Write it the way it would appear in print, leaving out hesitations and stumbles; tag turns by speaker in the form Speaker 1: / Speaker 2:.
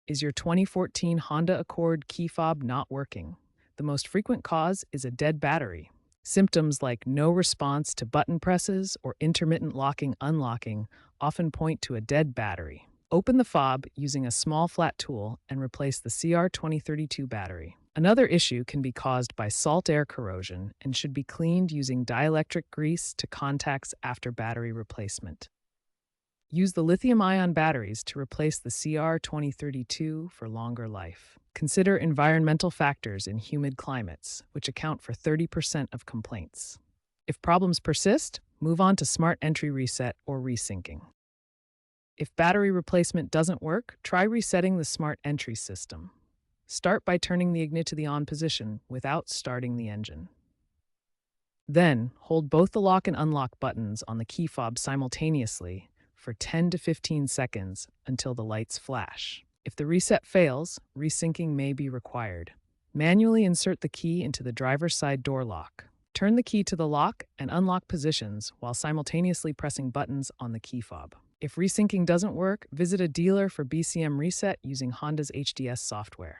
Speaker 1: Is your 2014 Honda Accord key fob not working? The most frequent cause is a dead battery. Symptoms like no response to button presses or intermittent locking/unlocking often point to a dead battery. Open the fob using a small flat tool and replace the CR2032 battery. Another issue can be caused by salt air corrosion and should be cleaned using dielectric grease to contacts after battery replacement. Use the lithium-ion batteries to replace the CR2032 for longer life. Consider environmental factors in humid climates, which account for 30% of complaints. If problems persist, move on to Smart Entry Reset or resyncing. If battery replacement doesn't work, try resetting the Smart Entry system. Start by turning the igniter to the on position without starting the engine. Then, hold both the lock and unlock buttons on the key fob simultaneously for 10 to 15 seconds until the lights flash. If the reset fails, resyncing may be required. Manually insert the key into the driver's side door lock. Turn the key to the lock and unlock positions while simultaneously pressing buttons on the key fob. If resyncing doesn't work, visit a dealer for BCM reset using Honda's HDS software.